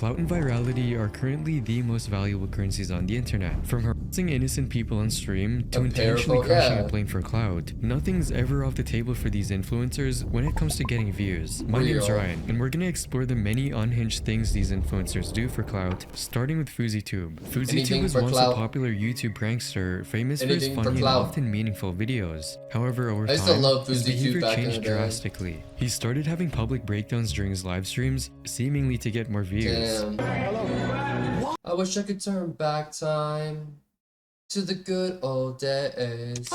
Clout and virality are currently the most valuable currencies on the internet. From harassing innocent people on stream to intentionally crashing a plane for clout, nothing's ever off the table for these influencers when it comes to getting views. My name's Ryan, and we're gonna explore the many unhinged things these influencers do for clout, starting with FuzzyTube. FuzzyTube was once a popular YouTube prankster, famous for his funny and often meaningful videos. However, over time, his behavior changed drastically. He started having public breakdowns during his live streams, seemingly to get more views. Damn. I wish I could turn back time to the good old days.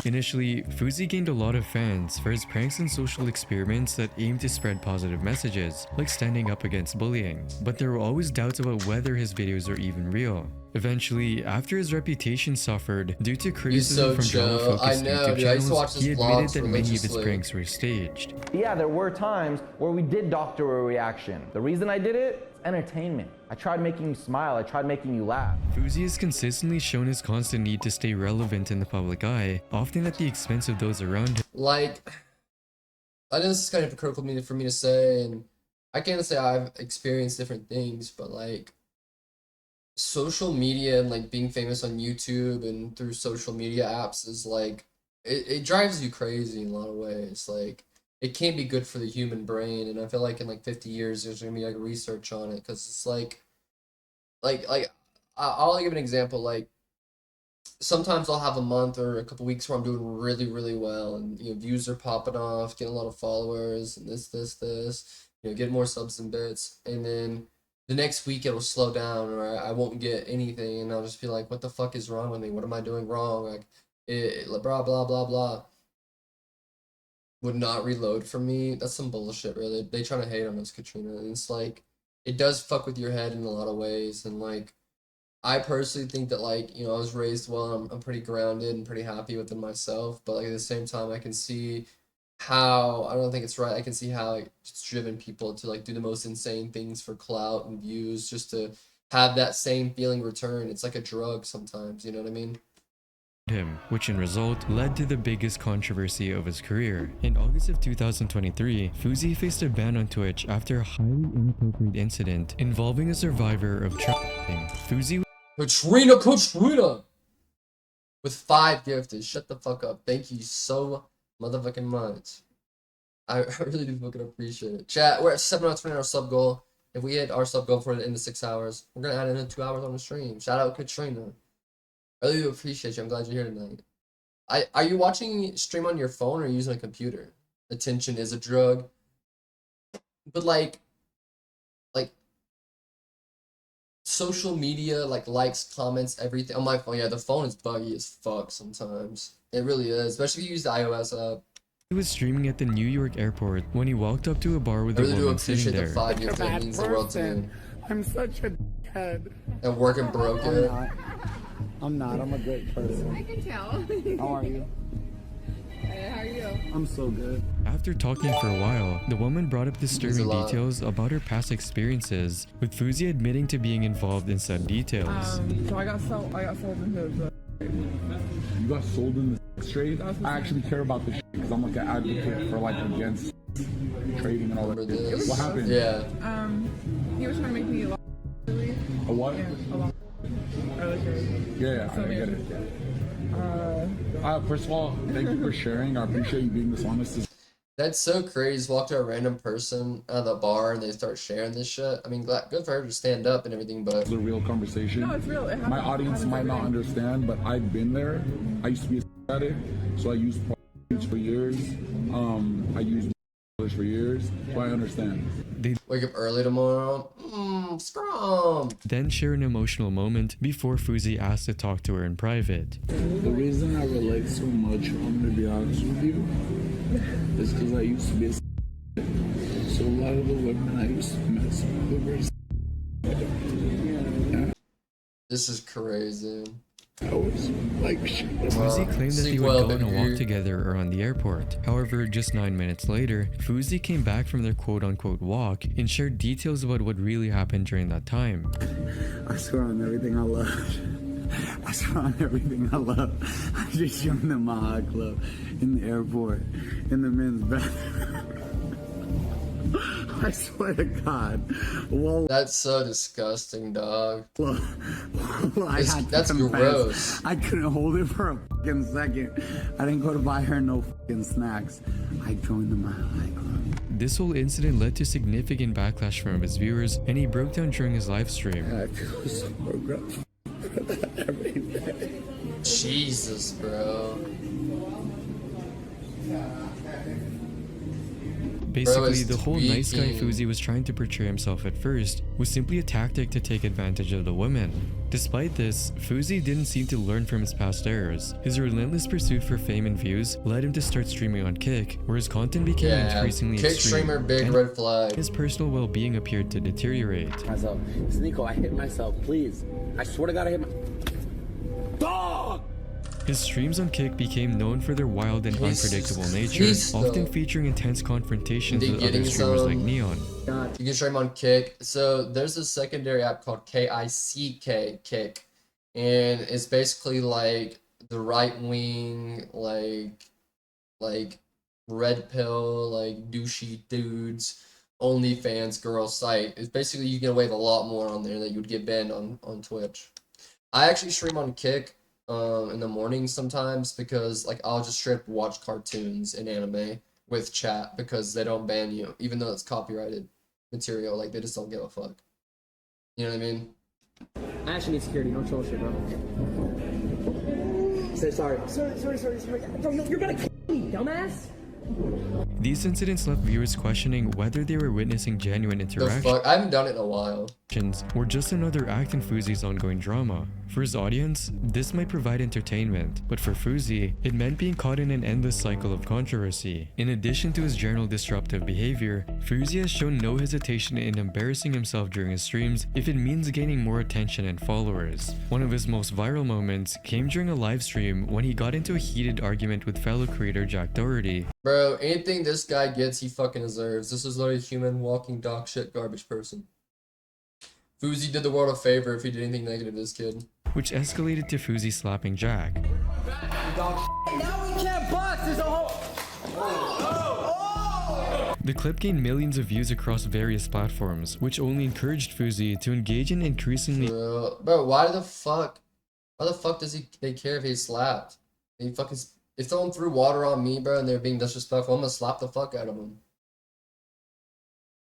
Initially, Fuzzy gained a lot of fans for his pranks and social experiments that aimed to spread positive messages, like standing up against bullying. But there were always doubts about whether his videos are even real. Eventually, after his reputation suffered due to criticism from drama-focused YouTube channels, he admitted that many of his pranks were staged. Yeah, there were times where we did doctor a reaction. The reason I did it? Entertainment. I tried making you smile, I tried making you laugh. Fuzzy has consistently shown his constant need to stay relevant in the public eye, often at the expense of those around him. Like, I know this is kind of hypocritical for me to say, and I can't say I've experienced different things, but like, social media and like being famous on YouTube and through social media apps is like, it drives you crazy in a lot of ways. Like, it can't be good for the human brain, and I feel like in like 50 years there's gonna be like research on it, because it's like I'll give an example. Like, sometimes I'll have a month or a couple weeks where I'm doing really well, and you know, views are popping off, getting a lot of followers, and this, you know, get more subs and bits, and then the next week it'll slow down, or I won't get anything, and I'll just be like, what the fuck is wrong with me? What am I doing wrong? Like, blah blah blah blah. Would not reload for me. That's some bullshit, really. They trying to hate on us, Katrina. And it's like, it does fuck with your head in a lot of ways. And like, I personally think that, like, you know, I was raised well. I'm pretty grounded and pretty happy within myself. But like, at the same time, I can see how, I don't think it's right. I can see how it's driven people to like do the most insane things for clout and views, just to have that same feeling return. It's like a drug sometimes, you know what I mean? Him, which in result led to the biggest controversy of his career. In August of 2023, Fuzzy faced a ban on Twitch after a highly inappropriate incident involving a survivor of trafficking. Fuzzy Katrina! With 5 gifted. Shut the fuck up. Thank you so motherfucking much. I really do fucking appreciate it. Chat, we're at 7 out of 20 our sub goal. If we hit our sub goal for the end of 6 hours, we're gonna add in 2 hours on the stream. Shout out Katrina. I really do appreciate you. I'm glad you're here tonight. Are you watching stream on your phone or are you using a computer? Attention is a drug. But like social media, like likes, comments, everything on my phone. Yeah, the phone is buggy as fuck sometimes. It really is, especially if you use the iOS app. He was streaming at the New York airport when he walked up to a bar with a woman sitting there. I really do appreciate the 5 year thing means the world to me. I'm such a head. And working broke it. I'm not. I'm a great person. I can tell. How are you? Hey, how are you? I'm so good. After talking for a while, the woman brought up disturbing details about her past experiences, with Fuzzy admitting to being involved in said details. So I got sold into the... You got sold in the sex trade? I actually care about this shit because I'm like an advocate for like against trading and all that. What happened? Yeah. He was trying to make me a lot. A what? Yeah, a lot. Yeah, I get it. First of all, thank you for sharing. I appreciate you being this honest. That's so crazy. Just walk to a random person at the bar and they start sharing this shit. I mean, good for her to stand up and everything, but it's a real conversation. No, it's real. My audience might not understand, but I've been there. I used to be a addict, so I used prostitutes for years. I used for years, so I understand. They wake up early tomorrow. Scrum. Then share an emotional moment before Fuzzy asked to talk to her in private. The reason I relate so much, I'm gonna be honest with you, is because I used to be a so a lot of the women I used to mess with were This is crazy. I was like shit. Fuzzy claimed that they would go on a walk together around the airport. However, just 9 minutes later, Fuzzy came back from their quote-unquote walk and shared details about what really happened during that time. I swear on everything I love. I swear on everything I love. I just joined the Maha Club in the airport, in the men's bathroom. I swear to God. Well, That's so disgusting, dog. well, I had to That's confess, gross. I couldn't hold it for a fucking second. I didn't go to buy her no fucking snacks. I joined the Mile High Club. This whole incident led to significant backlash from his viewers, and he broke down during his live stream. I feel so grateful for that every day. Jesus, bro. Basically, the it's whole nice guy tweaking. Fuzi was trying to portray himself at first was simply a tactic to take advantage of the women. Despite this, Fuzi didn't seem to learn from his past errors. His relentless pursuit for fame and views led him to start streaming on Kick, where his content became increasingly Kick extreme, streamer, big and red flag. his personal well-being appeared to deteriorate. Myself. Nico, I hit myself, please. I swear to God, I hit my dog. His streams on Kick became known for their wild and Jesus unpredictable nature, Christ, often though. featuring intense confrontations Indeed, with other getting streamers like some- Neon. You can stream on Kick. So there's a secondary app called KICK, Kick. And it's basically like the right wing, like red pill, like douchey dudes, OnlyFans girl site. It's basically you get away with a lot more on there that you would get banned on Twitch. I actually stream on Kick in the morning sometimes because like I'll just straight up watch cartoons and anime with chat because they don't ban you, even though it's copyrighted material. Like they just don't give a fuck. You know what I mean? I actually need security. Don't troll shit, bro. Say sorry. Sorry. Bro, you're gonna kill me, dumbass. These incidents left viewers questioning whether they were witnessing genuine The interactions fuck? I haven't done it in a while. or just another act in Fuzi's ongoing drama. For his audience, this might provide entertainment, but for Fuzi, it meant being caught in an endless cycle of controversy. In addition to his general disruptive behavior, Fuzi has shown no hesitation in embarrassing himself during his streams if it means gaining more attention and followers. One of his most viral moments came during a live stream when he got into a heated argument with fellow creator Jack Doherty. Bro, anything this guy gets, he fucking deserves. This is literally a human walking dog shit garbage person. Fuzi did the world a favor if he did anything negative to this kid. Which escalated to Fuzi slapping Jack. Now we can't box. There's a whole. The clip gained millions of views across various platforms, which only encouraged Fuzi to engage in increasingly Bro, why the fuck does they care if he's slapped? He fucking, if someone threw water on me, bro, and they're being disrespectful, I'm gonna slap the fuck out of him.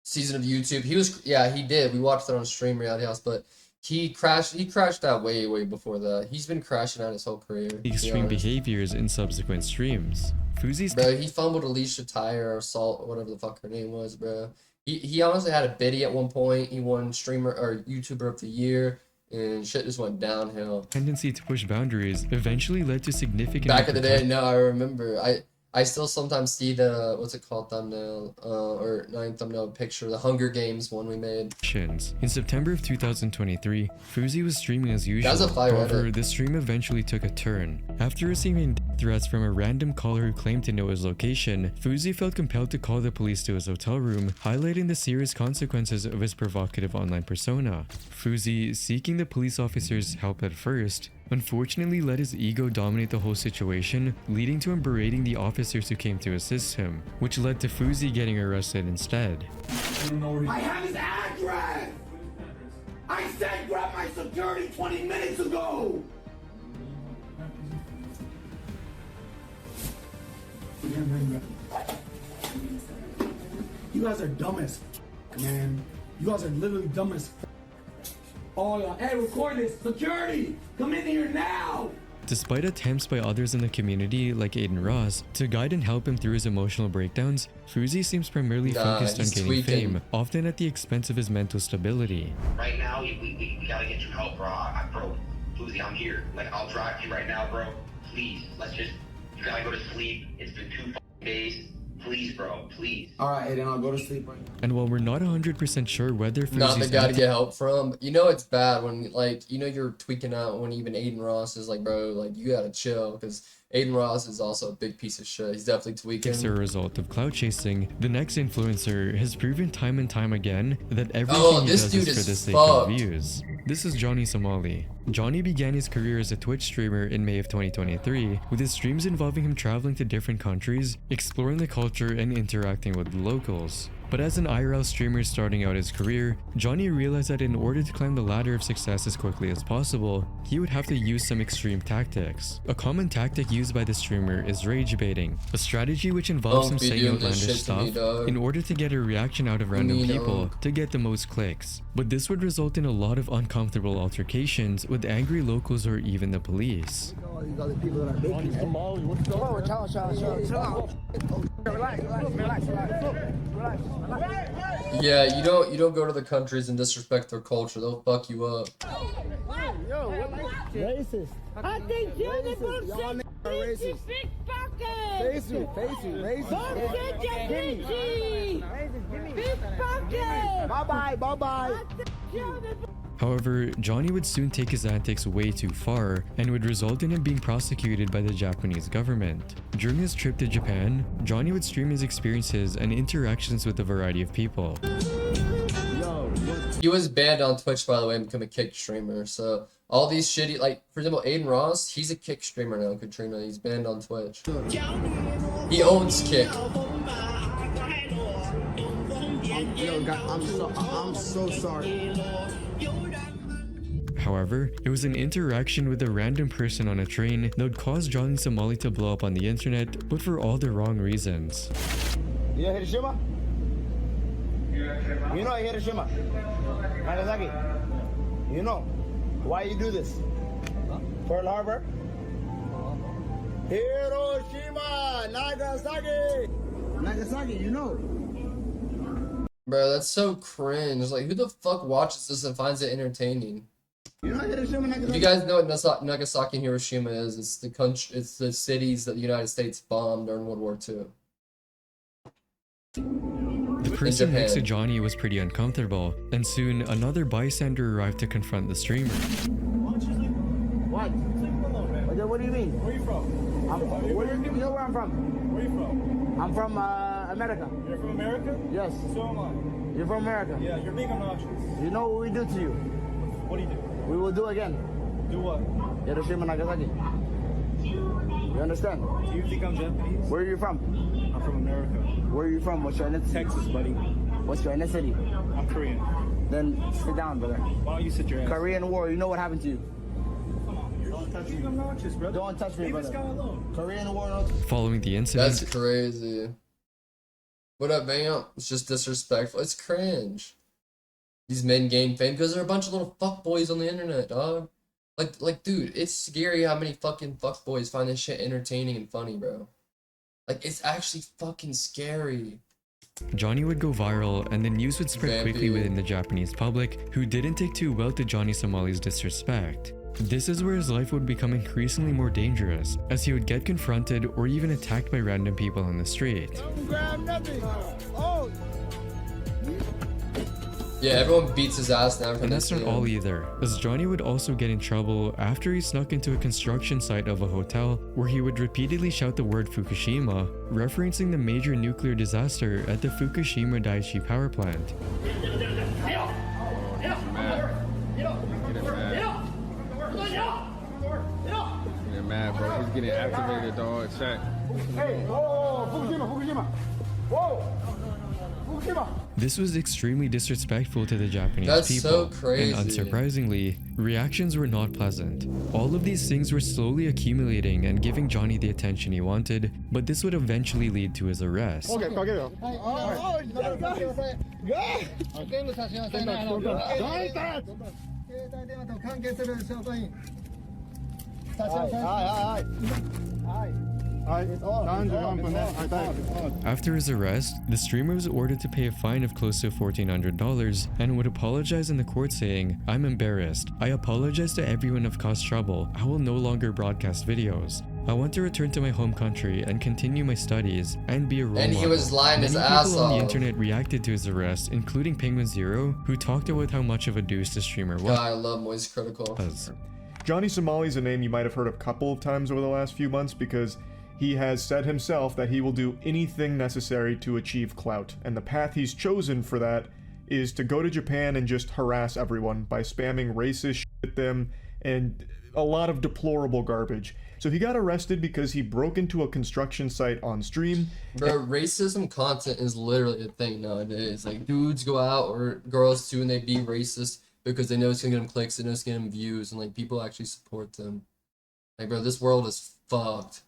Season of YouTube, he did. We watched it on Stream Reality House, but he crashed out way before that. He's been crashing out his whole career. to be extreme honest. behaviors in subsequent streams. Fuzi's Bro, he fumbled Alicia Tyre or Salt, whatever the fuck her name was, bro. He honestly had a biddy at one point. He won streamer or YouTuber of the year, and shit just went downhill. tendency to push boundaries eventually led to significant Back in the day, no, I remember. I still sometimes see the what's it called thumbnail or not even thumbnail picture, the Hunger Games one we made. repercussions. In September of 2023, Fuzi was streaming as usual. That's a fire However, edit. the stream eventually took a turn. After receiving death threats from a random caller who claimed to know his location, Fuzi felt compelled to call the police to his hotel room, highlighting the serious consequences of his provocative online persona. Fuzi, seeking the police officer's help at first, unfortunately let his ego dominate the whole situation, leading to him berating the officers who came to assist him, which led to Fuzi getting arrested instead. I have his address! I said grab my security 20 minutes ago! You guys are dumb as man. You guys are literally dumb as Oh, y'all. Hey, record this. Security! Come in here now! Despite attempts by others in the community, like Aiden Ross, to guide and help him through his emotional breakdowns, Fuzi seems primarily focused on he's gaining tweaking. fame, often at the expense of his mental stability. Right now, we gotta get you help, bro. Bro, Fuzi, I'm here. Like, I'll drive you right now, bro. Please, you gotta go to sleep. It's been 2 fucking days. Please, bro, please. Alright, Aiden, I'll go to sleep right now. And while we're not 100% sure whether Not the Fuzi's guy to get help from. You know it's bad when you're tweaking out when even Aiden Ross is like, bro, like you gotta chill because Aiden Ross is also a big piece of shit. He's definitely tweaking. antics are a result of clout chasing, the next influencer has proven time and time again that everything Oh, he this does dude is for is the sake of fucked. views. This is Johnny Somali. Johnny began his career as a Twitch streamer in May of 2023, with his streams involving him traveling to different countries, exploring the culture, and interacting with the locals. But as an IRL streamer starting out his career, Johnny realized that in order to climb the ladder of success as quickly as possible, he would have to use some extreme tactics. A common tactic used by the streamer is rage baiting, a strategy which involves Don't him be saying doing this outlandish shit to stuff me, dog. in order to get a reaction out of random Me, people dog. to get the most clicks. But this would result in a lot of uncomfortable altercations with angry locals or even the police. Yeah, you don't go to the countries and disrespect their culture. They'll fuck you up. Racist. I think you're the bullshit. Racist. Face you. Bye-bye. However, Johnny would soon take his antics way too far and would result in him being prosecuted by the Japanese government. During his trip to Japan, Johnny would stream his experiences and interactions with a variety of people. He was banned on Twitch, by the way, and become a kick streamer. So all these shitty, like for example, Aiden Ross, he's a kick streamer now. Katrina, he's banned on Twitch. He owns Kick. I'm so sorry. However, it was an interaction with a random person on a train that would cause Johnny Somali to blow up on the internet, but for all the wrong reasons. You know Hiroshima? You know Hiroshima? Nagasaki? You know. Why you do this? Pearl Harbor? Hiroshima! Nagasaki! Nagasaki, you know. Bro, that's so cringe. Like, who the fuck watches this and finds it entertaining? You know Hiroshima, Nagasaki? If you guys know what Nagasaki and Hiroshima is, it's the country, it's the cities that the United States bombed during World War II. The person next to Johnny was pretty uncomfortable, and soon another bystander arrived to confront the streamer. What? What do you mean? Where are you from? You know where I'm from? Where are you from? I'm from America. You're from America? Yes. So am I. You're from America? Yeah, you're being obnoxious. You know what we do to you? What do you do? We will do again. Do what? Hiroshima, Nagasaki. You understand? Do you think I'm Japanese? Where are you from? I'm from America. Where are you from? What's your ethnicity? Texas, buddy. What's your ethnicity? I'm Korean. Then sit down, brother. Why don't you sit your ass? Korean War, you know what happened to you? Don't touch me. Obnoxious, brother. Don't touch me, brother. Leave this guy alone. Korean War. Following the incident, That's crazy. What up, man? It's just disrespectful. It's cringe. These men gain fame because they're a bunch of little fuckboys on the internet, dog. Like, dude, it's scary how many fucking fuckboys find this shit entertaining and funny, bro. Like, it's actually fucking scary. Johnny would go viral, and the news would spread quickly within the Japanese public, who didn't take too well to Johnny Somali's disrespect. This is where his life would become increasingly more dangerous, as he would get confronted or even attacked by random people on the street. Don't grab nothing. Oh. Yeah, everyone beats his ass now. And that's not all either, as Johnny would also get in trouble after he snuck into a construction site of a hotel where he would repeatedly shout the word Fukushima, referencing the major nuclear disaster at the Fukushima Daiichi power plant. Getting mad, bro. He's getting activated, dog. Check. Hey, oh, Fukushima. Whoa. This was extremely disrespectful to the Japanese people, so crazy. And unsurprisingly, reactions were not pleasant. All of these things were slowly accumulating and giving Johnny the attention he wanted, but this would eventually lead to his arrest. After his arrest, the streamer was ordered to pay a fine of close to $1,400 and would apologize in the court saying, "I'm embarrassed. I apologize to everyone I've caused trouble. I will no longer broadcast videos. I want to return to my home country and continue my studies and be a role model." And he was lying his ass people on the off. internet reacted to his arrest, including Penguin Zero, who talked about how much of a douche the streamer was. God, I love Moist Critical. Johnny Somali is a name you might have heard a couple of times over the last few months because he has said himself that he will do anything necessary to achieve clout, and the path he's chosen for that is to go to Japan and just harass everyone by spamming racist shit at them and a lot of deplorable garbage. So he got arrested because he broke into a construction site on stream. Bro, racism content is literally a thing nowadays. Like, dudes go out, or girls too, and they be racist because they know it's gonna get them clicks, they know it's gonna get them views, and like people actually support them. Like, bro, this world is fucked.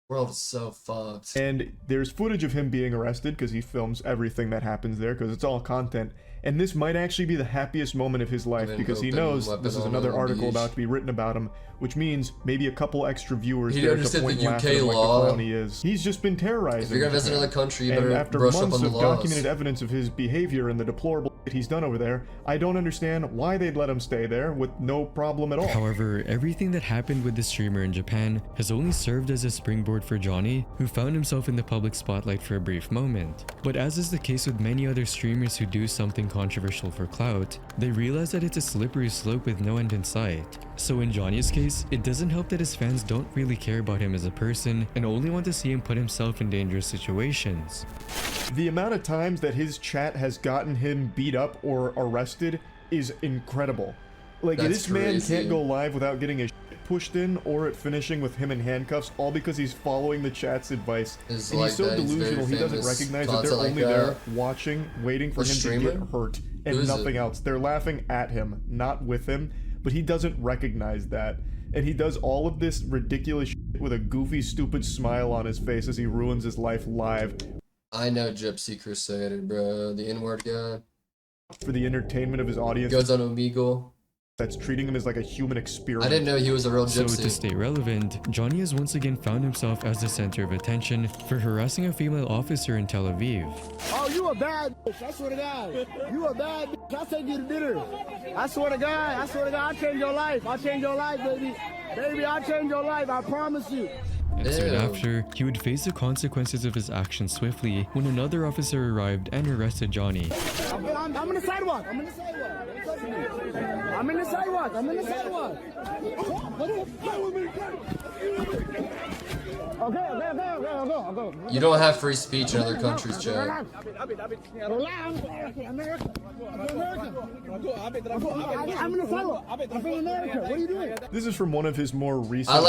World is so fucked. And there's footage of him being arrested because he films everything that happens there because it's all content. And this might actually be the happiest moment of his life because he knows this is another article about to be written about him, which means maybe a couple extra viewers there to point laughter like the clown he is. He's just been terrorizing. If you're gonna visit another country, you and better after brush months up on the of laws. documented evidence of his behavior and the deplorable shit he's done over there, I don't understand why they'd let him stay there with no problem at all. However, everything that happened with the streamer in Japan has only served as a springboard for Johnny, who found himself in the public spotlight for a brief moment. But as is the case with many other streamers who do something controversial for clout, they realize that it's a slippery slope with no end in sight. So in Johnny's case, it doesn't help that his fans don't really care about him as a person and only want to see him put himself in dangerous situations. The amount of times that his chat has gotten him beat up or arrested is incredible. Like, this man can't go live without getting his shit pushed in or it finishing with him in handcuffs, all because he's following the chat's advice. And he's so delusional, he doesn't recognize that they're only there watching, waiting for him to get hurt and nothing else. They're laughing at him, not with him, but he doesn't recognize that. And he does all of this ridiculous shit with a goofy, stupid smile on his face as he ruins his life live. I know Gypsy Crusader, bro. The N-word guy. For the entertainment of his audience. Goes on Omegle. That's treating him as like a human experiment. I didn't know he was a real gypsy. So to stay relevant, Johnny has once again found himself as the center of attention for harassing a female officer in Tel Aviv. Oh, you a bad bitch, I swear to God. You a bad bitch, I'll take you to dinner. I swear to God, I'll change your life. I'll change your life, baby. Baby, I'll change your life, I promise you. And soon after, he would face the consequences of his actions swiftly when another officer arrived and arrested Johnny. I'm in the sidewalk. I'm in the sidewalk. I'm in the sidewalk. I'm in the sidewalk. Okay. You don't have free speech in other countries, Chad. I'm in the sidewalk. I'm from America. What are you doing? This is from one of his more recent. I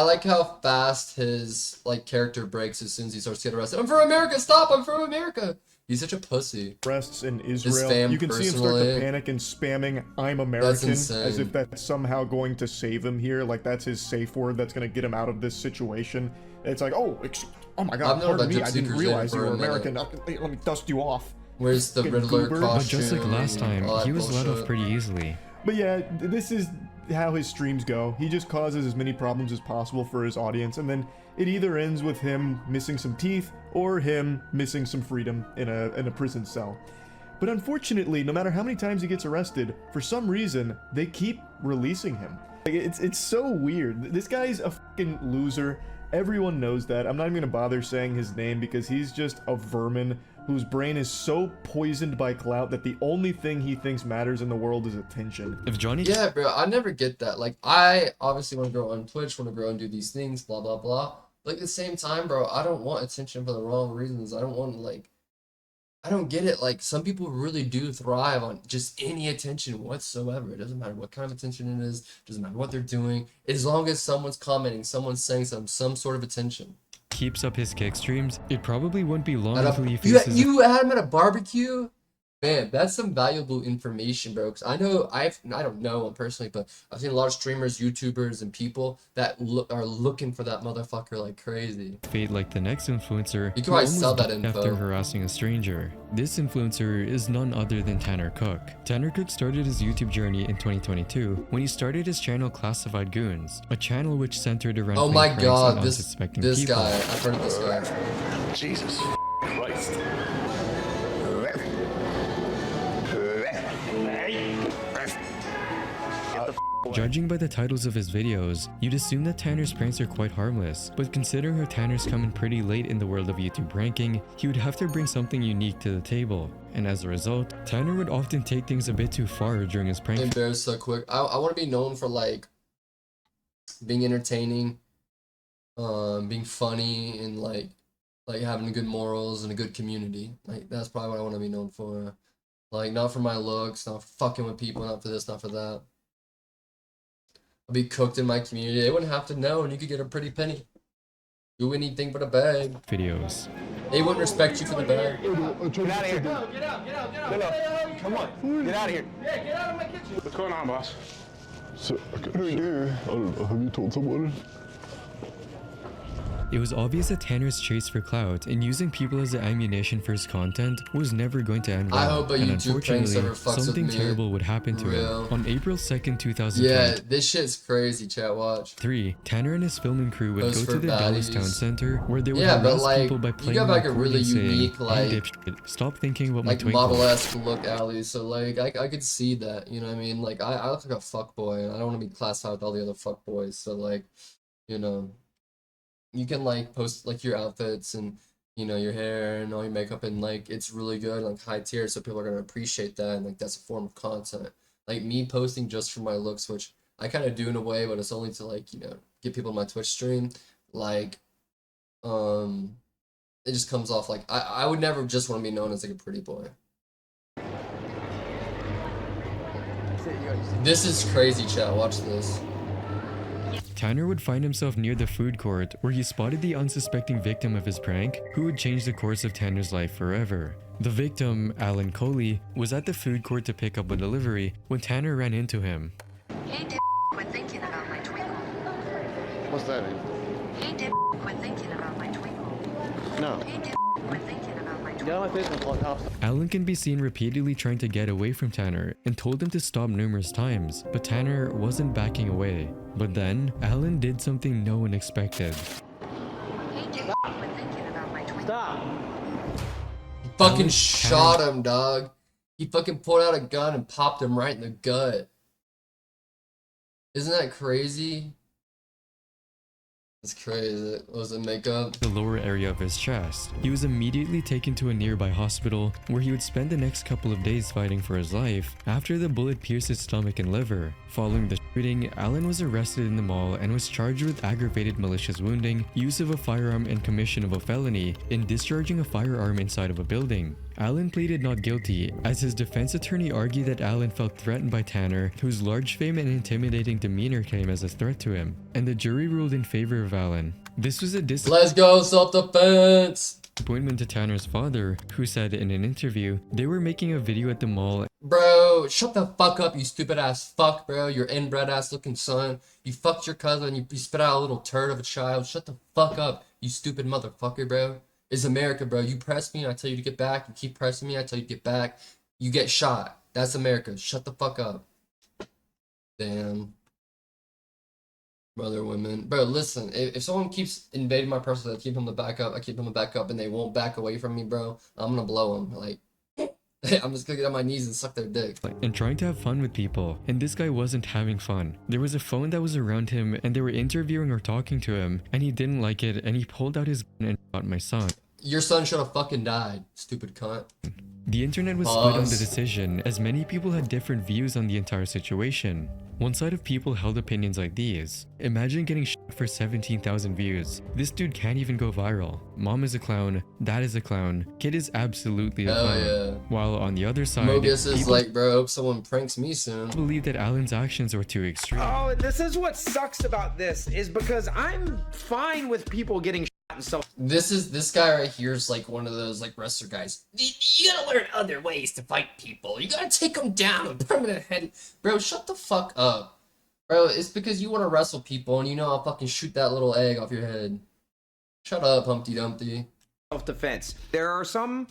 like how fast his like character breaks as soon as he starts to get arrested. I'm from America. Stop! I'm from America. He's such a pussy. Arrests in Israel. You can see him start to panic and spamming "I'm American" as if that's somehow going to save him here. Like that's his safe word that's going to get him out of this situation. It's like, oh my God, pardon me, I didn't realize you were American. Let me dust you off. Where's the Riddler costume? But just like last time, he was let off pretty easily. But yeah, this is how his streams go. He just causes as many problems as possible for his audience, and then it either ends with him missing some teeth or him missing some freedom in a prison cell. But unfortunately, no matter how many times he gets arrested, for some reason, they keep releasing him. Like, it's so weird. This guy's a fucking loser. Everyone knows that. I'm not even gonna bother saying his name because he's just a vermin whose brain is so poisoned by clout that the only thing he thinks matters in the world is attention. If Johnny... Yeah, bro, I never get that. Like, I obviously want to grow on Twitch, want to grow and do these things, blah, blah, blah. But at the same time, bro, I don't want attention for the wrong reasons. I don't want, like... I don't get it. Like, some people really do thrive on just any attention whatsoever. It doesn't matter what kind of attention it is. It doesn't matter what they're doing. As long as someone's commenting, someone's saying some sort of attention. Keeps up his kick streams, it probably won't be long until he faces... You had him at a barbecue? Man, that's some valuable information, bro. Because I don't know him personally, but I've seen a lot of streamers, YouTubers, and people that are looking for that motherfucker like crazy. Fate like the next influencer, you can probably sell that info after harassing a stranger. This influencer is none other than Tanner Cook. Tanner Cook started his YouTube journey in 2022 when he started his channel Classified Goons, a channel which centered around oh my god, this guy, I've heard of this guy. Jesus Christ. Judging by the titles of his videos, you'd assume that Tanner's pranks are quite harmless, but considering how Tanner's coming pretty late in the world of YouTube ranking, he would have to bring something unique to the table. And as a result, Tanner would often take things a bit too far during his prank. Embarrassed so quick. I want to be known for like being entertaining, being funny, and like having good morals and a good community. Like that's probably what I want to be known for. Like not for my looks, not for fucking with people, not for this, not for that. I'll be cooked in my community. They wouldn't have to know, and you could get a pretty penny. Do anything but a bag. Videos. They wouldn't respect you for the bag. Get out of here. Get out. Come on. Get out of here. Yeah, get out of my kitchen. What's going on, boss? So, hey, dude, I don't know, have you told someone? It was obvious that Tanner's chase for clout and using people as ammunition for his content was never going to end well. I hope a and YouTube pranks unfortunately, ever fucks with something me. terrible would happen to Real. him. On April 2nd, 2010. Yeah, this shit's crazy, chat, watch. 3. Tanner and his filming crew would Post go for to the Dallas baddies. town center where they would Yeah, but, harass like, people by you playing got, like, a recording really saying, unique, like- "Hey, dipshit, stop thinking about my Like twinkle." model-esque look, alley. So like, I could see that. You know what I mean? Like, I look like a fuckboy, and I don't want to be classified with all the other fuckboys. So like, you know, you can like post like your outfits and you know your hair and all your makeup, and like it's really good, like high tier. So people are gonna appreciate that, and like that's a form of content. Like me posting just for my looks, which I kind of do in a way, but it's only to like, you know, get people to my Twitch stream. Like, it just comes off like I would never just want to be known as like a pretty boy. This is crazy, chat. Watch this. Tanner would find himself near the food court where he spotted the unsuspecting victim of his prank who would change the course of Tanner's life forever. The victim, Alan Coley, was at the food court to pick up a delivery when Tanner ran into him. Hey, dip, quit thinking about my twinkle. What's that mean? Hey, dip, quit thinking about my twinkle. No. Hey, dip, quit thinking about my twinkle. Get out of my face and call cops. Alan can be seen repeatedly trying to get away from Tanner and told him to stop numerous times, but Tanner wasn't backing away. But then, Alan did something no one expected. Hey, dip, quit thinking about my twinkle. Stop. He fucking shot him, dog. He fucking pulled out a gun and popped him right in the gut. Isn't that crazy? It's crazy. Was it makeup? The lower area of his chest. He was immediately taken to a nearby hospital where he would spend the next couple of days fighting for his life after the bullet pierced his stomach and liver. Following the shooting, Alan was arrested in the mall and was charged with aggravated malicious wounding, use of a firearm, and commission of a felony in discharging a firearm inside of a building. Alan pleaded not guilty, as his defense attorney argued that Alan felt threatened by Tanner, whose large fame and intimidating demeanor came as a threat to him, and the jury ruled in favor of Alan. This was a Let's go, self-defense! disappointment to Tanner's father, who said in an interview they were making a video at the mall. Bro, shut the fuck up, you stupid ass fuck, bro. Your inbred ass looking son. You fucked your cousin, you spit out a little turd of a child. Shut the fuck up, you stupid motherfucker, bro. It's America, bro. You press me, I tell you to get back. You keep pressing me, I tell you to get back. You get shot. That's America. Shut the fuck up. Damn. Brother, women. Bro, listen. If someone keeps invading my personal, I keep them to back up. I keep them to back up, and they won't back away from me, bro. I'm gonna blow them. Like, I'm just gonna get on my knees and suck their dick. And trying to have fun with people, and this guy wasn't having fun. There was a phone that was around him and they were interviewing or talking to him, and he didn't like it, and he pulled out his gun and shot my son. Your son should have fucking died, stupid cunt. The internet was split on the decision, as many people had different views on the entire situation. One side of people held opinions like these. Imagine getting shot for 17,000 views. This dude can't even go viral. Mom is a clown, dad is a clown, kid is absolutely a Hell clown. yeah. While on the other side, Mogus is people like, bro, hope someone pranks me soon. believe that Alan's actions were too extreme. Oh, this is what sucks about this, is because I'm fine with people getting shot and stuff. This guy right here is like one of those like wrestler guys. You gotta learn other ways to fight people. You gotta take them down and put them in a head. Bro, shut the fuck up. Bro, it's because you want to wrestle people and you know I'll fucking shoot that little egg off your head. Shut up, Humpty Dumpty. Self-defense. There are some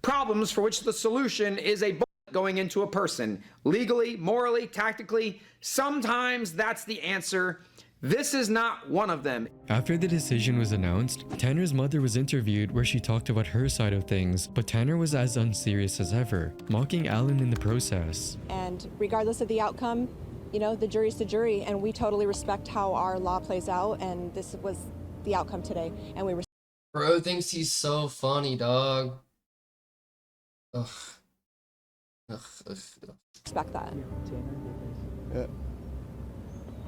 problems for which the solution is a bullet going into a person. Legally, morally, tactically, sometimes that's the answer. This is not one of them. After the decision was announced, Tanner's mother was interviewed where she talked about her side of things, but Tanner was as unserious as ever, mocking Alan in the process. And regardless of the outcome, you know, the jury's the jury, and we totally respect how our law plays out, and this was the outcome today, and we Bro thinks he's so funny, dog. Ugh. respect that. Yeah.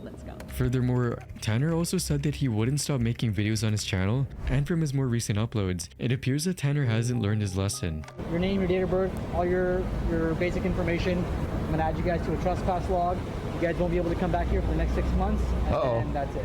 Let's go. Furthermore, Tanner also said that he wouldn't stop making videos on his channel, and from his more recent uploads, it appears that Tanner hasn't learned his lesson. Your name, your date of birth, all your basic information. I'm gonna add you guys to a trespass log. You guys won't be able to come back here for the next 6 months, and that's it.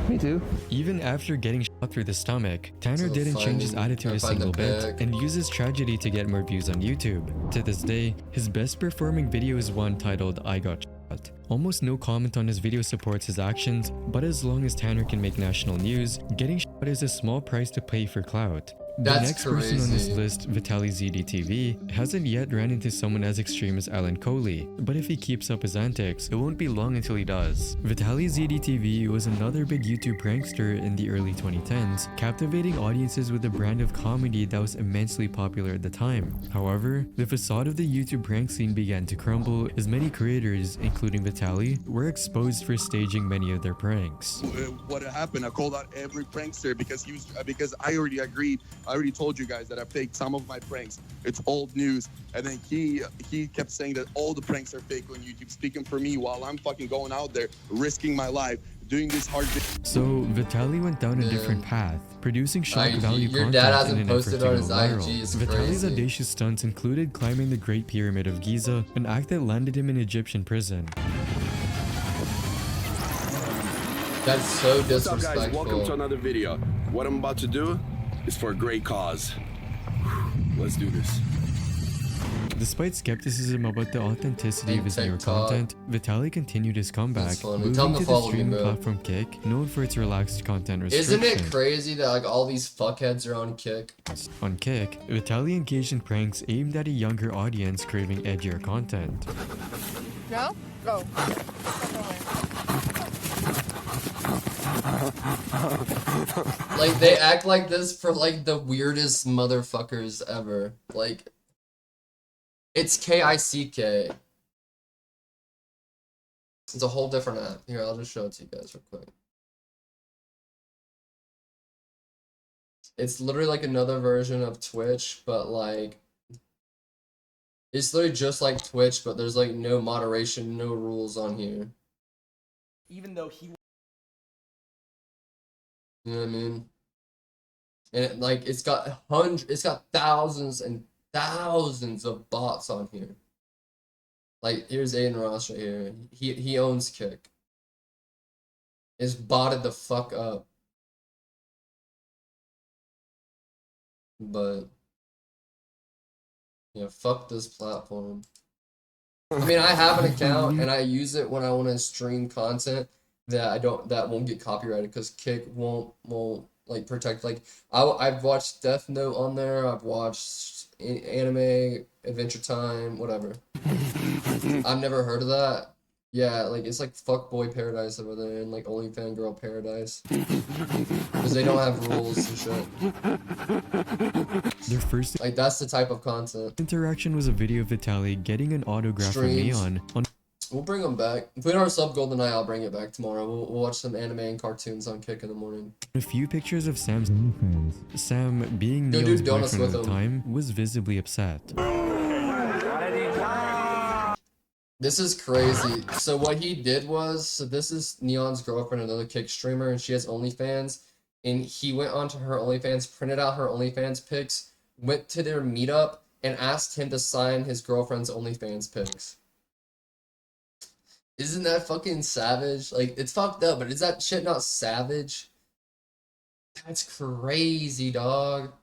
Me too. Even after getting shot through the stomach, Tanner So didn't change his finding- attitude a find the single bit pic. and uses tragedy to get more views on YouTube. To this day, his best performing video is one titled I Got Shot. Almost no comment on his video supports his actions, but as long as Tanner can make national news, getting shot is a small price to pay for clout. The That's next person on this crazy. list, Vitaly ZDTV, hasn't yet ran into someone as extreme as Alan Coley, but if he keeps up his antics, it won't be long until he does. Vitaly ZDTV was another big YouTube prankster in the early 2010s, captivating audiences with a brand of comedy that was immensely popular at the time. However, the facade of the YouTube prank scene began to crumble as many creators, including Vitaly, were exposed for staging many of their pranks. What happened? I called out every prankster because I already agreed. I already told you guys that I faked some of my pranks. It's old news. And then he kept saying that all the pranks are fake on YouTube, speaking for me while I'm fucking going out there, risking my life, doing this hard shit. So Vitaly went down a different path, producing shock value your content dad in hasn't an effort posted to on go his viral. IG is Vitaly's crazy. audacious stunts included climbing the Great Pyramid of Giza, an act that landed him in Egyptian prison. That's so What's up, disrespectful. guys? Welcome to another video. What I'm about to do is for a great cause. Let's do this. Despite skepticism about the authenticity of his newer TikTok. content, Vitaly continued his comeback, That's funny. moving Tell him to to the follow me, streaming bro. platform Kick, known for its relaxed content restrictions. Isn't it crazy that like all these fuckheads are on Kick? On Kick, Vitaly engaged in pranks aimed at a younger audience craving edgier content. No? Go. Like they act like this for like the weirdest motherfuckers ever. Like it's KICK. It's a whole different app. Here, I'll just show it to you guys real quick. It's literally like another version of Twitch, but like it's literally just like Twitch, but there's like no moderation, no rules on here. Even though he You know what I mean? And it, like it's got thousands and thousands of bots on here. Like here's Aiden Ross right here. He owns Kick. It's botted the fuck up. But yeah, fuck this platform. I mean, I have an account and I use it when I want to stream content that won't get copyrighted because Kick won't like protect. Like I've watched Death Note on there. I've watched anime, Adventure Time, whatever. I've never heard of that. Yeah, like it's like fuckboy paradise over there and like OnlyFans girl paradise because they don't have rules and shit. Their first Like that's the type of content. interaction was a video of Vitaly getting an autograph Streams. from Neon on We'll bring them back. If we don't sub gold tonight, I'll bring it back tomorrow. We'll watch some anime and cartoons on Kick in the morning. a few pictures of Sam's OnlyFans. Sam, being Go do Neon's donuts boyfriend at with the him. time, was visibly upset. This is crazy. So what he did was, so this is Neon's girlfriend, another Kick streamer, and she has OnlyFans. And he went onto her OnlyFans, printed out her OnlyFans pics, went to their meetup, and asked him to sign his girlfriend's OnlyFans pics. Isn't that fucking savage? Like, it's fucked up, but is that shit not savage? That's crazy, dog.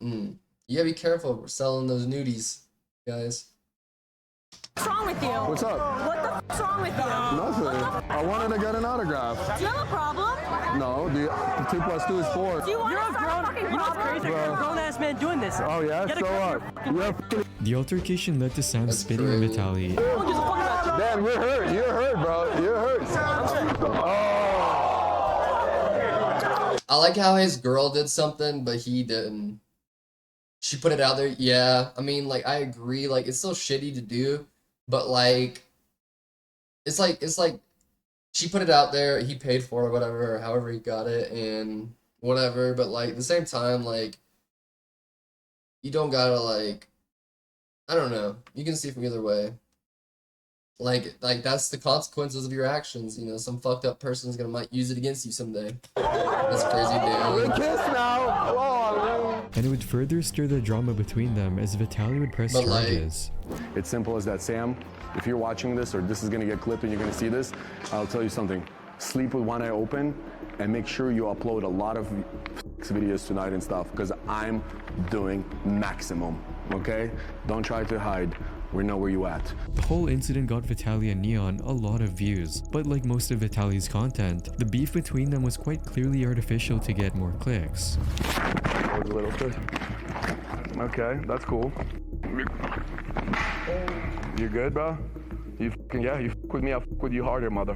You gotta be careful selling those nudies, guys. What's wrong with you? What's up? What the fuck's wrong with you? Nothing. I wanted to get an autograph. Do you have a problem? No, the 2 + 2 is 4. Do you want to start a fucking problem? You know what's crazy? You're a grown-ass man doing this. Oh yeah, You gotta so correct what? your You're fucking The altercation led to Sam spitting on crazy. Vitaly. Damn, you're hurt. You're hurt, bro. You're hurt. I like how his girl did something, but he didn't. She put it out there. Yeah, I mean, like, I agree. Like, it's so shitty to do, but like, it's like, she put it out there. He paid for it, whatever, or however he got it, and whatever. But like, at the same time, like, you don't gotta like, I don't know. You can see from either way. Like that's the consequences of your actions. You know, some fucked up person's might use it against you someday. That's crazy, We dude. kiss now. Come on, man. and it would further stir the drama between them as Vitaly would press charges. It's simple as that, Sam. If you're watching this or this is gonna get clipped and you're gonna see this, I'll tell you something. Sleep with one eye open and make sure you upload a lot of videos tonight and stuff, because I'm doing maximum, okay? Don't try to hide. We know where you at. The whole incident got Vitaly and Neon a lot of views, but like most of Vitaly's content, the beef between them was quite clearly artificial to get more clicks. A little bit. Okay, that's cool. You good, bro? You fuck with me, I'll fuck with you harder, mother.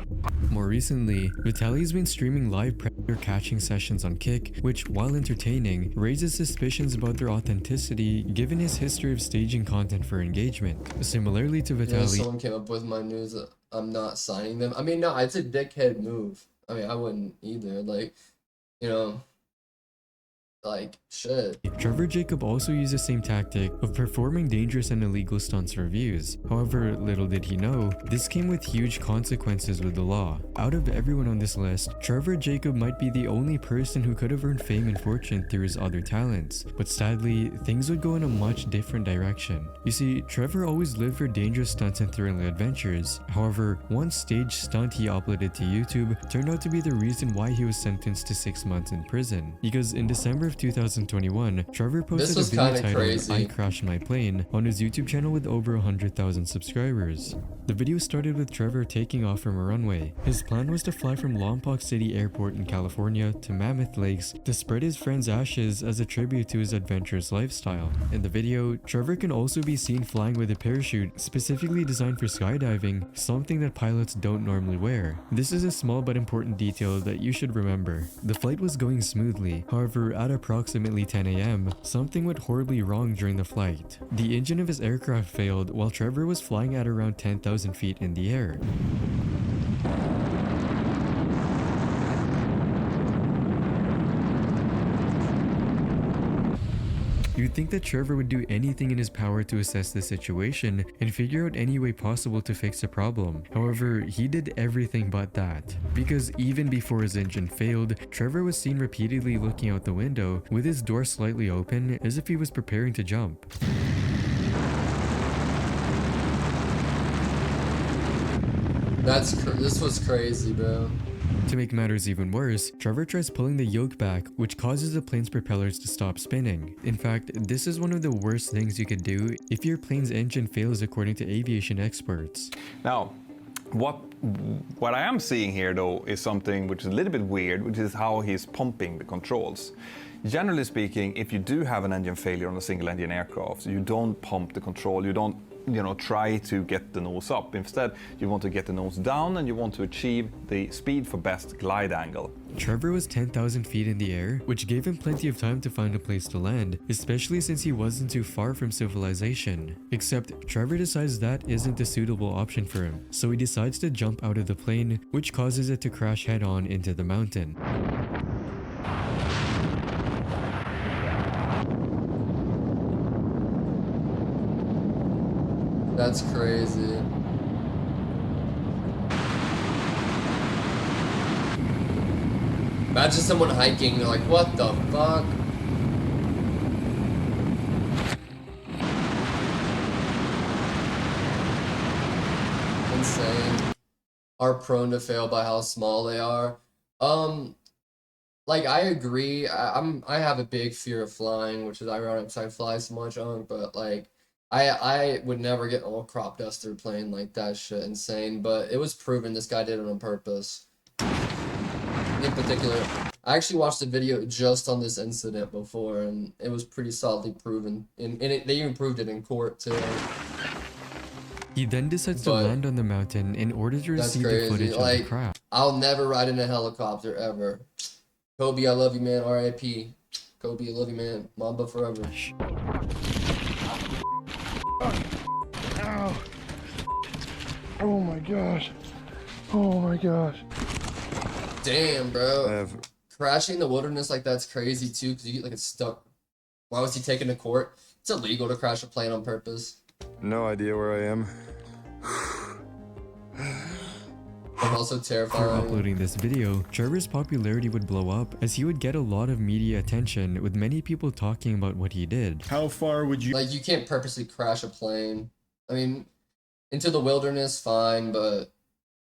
More recently, Vitaly's been streaming live predator catching sessions on Kick, which, while entertaining, raises suspicions about their authenticity given his history of staging content for engagement. Similarly to Vitaly, Yeah, someone came up with my news that I'm not signing them. I mean, no, it's a dickhead move. I mean, I wouldn't either. Like, you know, like, shit. Trevor Jacob also used the same tactic of performing dangerous and illegal stunts for views. However, little did he know, this came with huge consequences with the law. Out of everyone on this list, Trevor Jacob might be the only person who could have earned fame and fortune through his other talents. But sadly, things would go in a much different direction. You see, Trevor always lived for dangerous stunts and thrilling adventures. However, one staged stunt he uploaded to YouTube turned out to be the reason why he was sentenced to 6 months in prison. Because in December of 2021, Trevor posted a video titled "I Crashed My Plane" on his YouTube channel with over 100,000 subscribers. The video started with Trevor taking off from a runway. His plan was to fly from Lompoc City Airport in California to Mammoth Lakes to spread his friend's ashes as a tribute to his adventurous lifestyle. In the video, Trevor can also be seen flying with a parachute specifically designed for skydiving, something that pilots don't normally wear. This is a small but important detail that you should remember. The flight was going smoothly, however, at approximately 10 AM, something went horribly wrong during the flight. The engine of his aircraft failed while Trevor was flying at around 10,000 feet in the air. You'd think that Trevor would do anything in his power to assess the situation and figure out any way possible to fix the problem. However, he did everything but that. Because even before his engine failed, Trevor was seen repeatedly looking out the window with his door slightly open as if he was preparing to jump. This was crazy, bro. To make matters even worse, Trevor tries pulling the yoke back, which causes the plane's propellers to stop spinning. In fact, this is one of the worst things you could do if your plane's engine fails, according to aviation experts. Now, what I am seeing here though is something which is a little bit weird, which is how he's pumping the controls. Generally speaking, if you do have an engine failure on a single engine aircraft, you don't pump the control, you don't try to get the nose up. Instead, you want to get the nose down and you want to achieve the speed for best glide angle. Trevor was 10,000 feet in the air, which gave him plenty of time to find a place to land, especially since he wasn't too far from civilization. Except, Trevor decides that isn't a suitable option for him, so he decides to jump out of the plane, which causes it to crash head-on into the mountain. That's crazy. Imagine someone hiking, they're like, what the fuck? Insane. Are prone to fail by how small they are. Like, I agree. I have a big fear of flying, which is ironic because I fly so much, but like, I would never get all crop duster plane like that shit insane, but it was proven this guy did it on purpose. In particular, I actually watched a video just on this incident before, and it was pretty solidly proven. And they even proved it in court too. He then decides to land on the mountain in order to receive the footage of the crash. I'll never ride in a helicopter ever. Kobe, I love you, man. R.I.P. Kobe, I love you, man. Mamba forever. Ow. Oh my gosh. Oh my gosh. Damn, bro. Crashing in the wilderness like that's crazy too, because you get like stuck. Why was he taken to court? It's illegal to crash a plane on purpose. No idea where I am. also For terrifying. uploading this video, Trevor's popularity would blow up as he would get a lot of media attention with many people talking about what he did. How far would you... Like, you can't purposely crash a plane. I mean, into the wilderness, fine, but...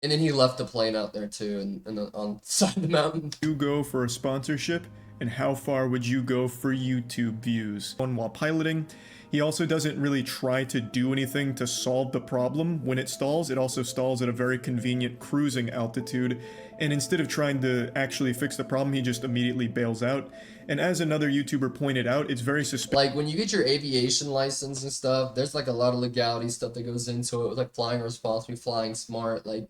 And then he left the plane out there too, and on the side of the mountain. You go for a sponsorship, and how far would you go for YouTube views? While piloting, he also doesn't really try to do anything to solve the problem. When it stalls, it also stalls at a very convenient cruising altitude, and instead of trying to actually fix the problem, he just immediately bails out. And as another YouTuber pointed out, it's very suspicious. Like, when you get your aviation license and stuff, there's like a lot of legality stuff that goes into it, like flying responsibly, flying smart, like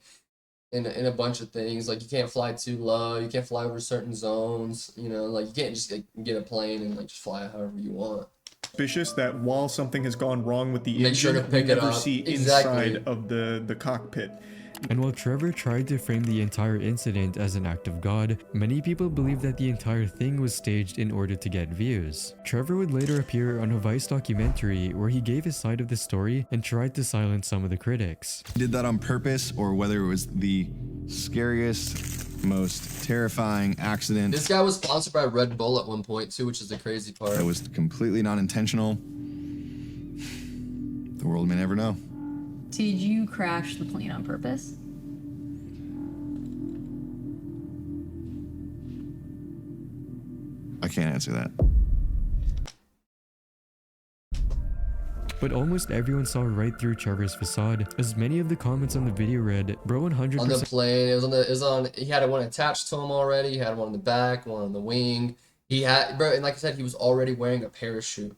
in a bunch of things. Like, you can't fly too low, you can't fly over certain zones, you know, like you can't just like, get a plane and like just fly however you want. Suspicious that while something has gone wrong with the Make sure engine, to pick we it never up. see Exactly. inside of the cockpit. And while Trevor tried to frame the entire incident as an act of God, many people believe that the entire thing was staged in order to get views. Trevor would later appear on a Vice documentary where he gave his side of the story and tried to silence some of the critics. Did that on purpose, or whether it was the scariest, most terrifying accident. This guy was sponsored by Red Bull at one point too, which is the crazy part. It was completely not intentional. The world may never know. Did you crash the plane on purpose? I can't answer that. But almost everyone saw right through Trevor's facade, as many of the comments on the video read, "Bro 100%." On the plane, he had one attached to him already. He had one on the back, one on the wing. He had, bro, and like I said, he was already wearing a parachute.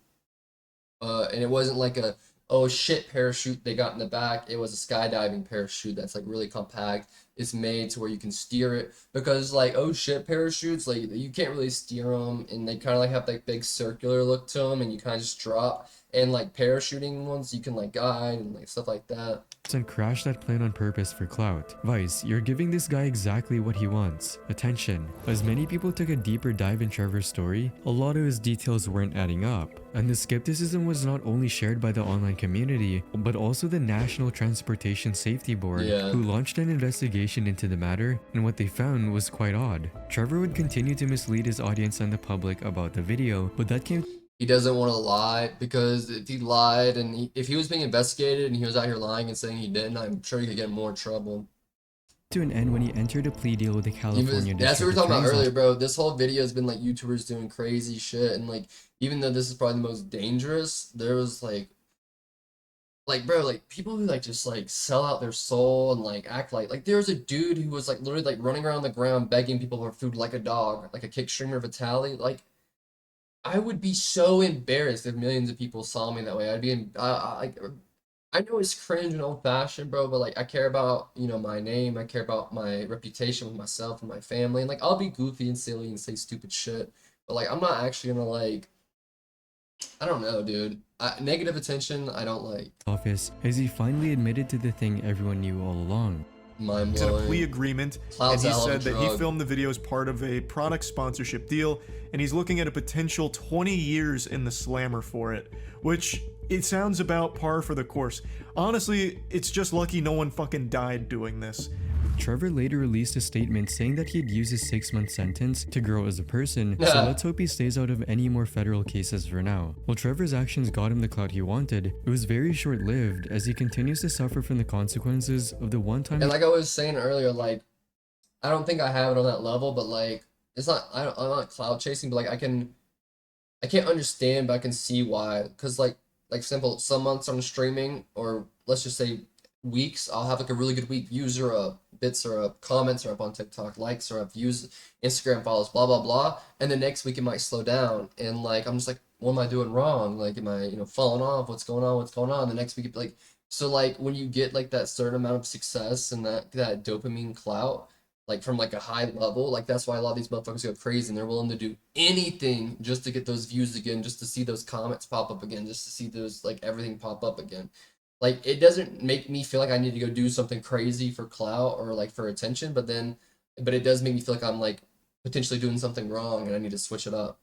And it wasn't like a, oh shit parachute they got in the back. It was a skydiving parachute that's like really compact. It's made to where you can steer it, because like, oh shit parachutes, like you can't really steer them, and they kind of like have like big circular look to them, and you kind of just drop. And like parachuting ones, you can like guide and like stuff like that. And crashed that plane on purpose for clout. Vice, you're giving this guy exactly what he wants: attention. As many people took a deeper dive in Trevor's story, a lot of his details weren't adding up, and the skepticism was not only shared by the online community, but also the National Transportation Safety Board, who launched an investigation into the matter, and what they found was quite odd. Trevor would continue to mislead his audience and the public about the video, but that came... He doesn't want to lie, because if he lied and if he was being investigated and he was out here lying and saying he didn't, I'm sure he could get in more trouble. To an end when he entered a plea deal with the California That's what we were District talking about Attorney's earlier, bro. This whole video has been like YouTubers doing crazy shit, and like even though this is probably the most dangerous, there was like bro, like people who like just like sell out their soul and like act like there was a dude who was like literally like running around the ground begging people for food like a dog, like a kick streamer Vitaly. Like, I would be so embarrassed if millions of people saw me that way. I'd be I know it's cringe and old fashioned, bro, but like I care about, you know, my name. I care about my reputation with myself and my family. And like I'll be goofy and silly and say stupid shit, but like I'm not actually gonna like, I don't know, dude. Negative attention, I don't like. Office, as he finally admitted to the thing everyone knew all along. It's in a plea agreement, Clout's and he a hell of a said that he drug. filmed the video as part of a product sponsorship deal, and he's looking at a potential 20 years in the slammer for it, which it sounds about par for the course. Honestly, it's just lucky no one fucking died doing this. Trevor later released a statement saying that he'd use his 6-month sentence to grow as a person, so let's hope he stays out of any more federal cases for now. While Trevor's actions got him the clout he wanted, it was very short-lived as he continues to suffer from the consequences of the one-time... And like I was saying earlier, like I don't think I have it on that level, but like it's not, I'm not cloud chasing, but like I can't understand, but I can see why. Because like simple, some months I'm streaming, or let's just say weeks, I'll have like a really good week. Views are up, bits are up, comments are up on TikTok, likes are up, views, Instagram follows, blah blah blah. And the next week it might slow down, and like I'm just like, what am I doing wrong? Like, am I, you know, falling off? What's going on? What's going on? The next week, like, so like when you get like that certain amount of success and that dopamine clout, like from like a high level, like that's why a lot of these motherfuckers go crazy and they're willing to do anything just to get those views again, just to see those comments pop up again, just to see those like everything pop up again. Like, it doesn't make me feel like I need to go do something crazy for clout or like for attention, but it does make me feel like I'm like potentially doing something wrong and I need to switch it up.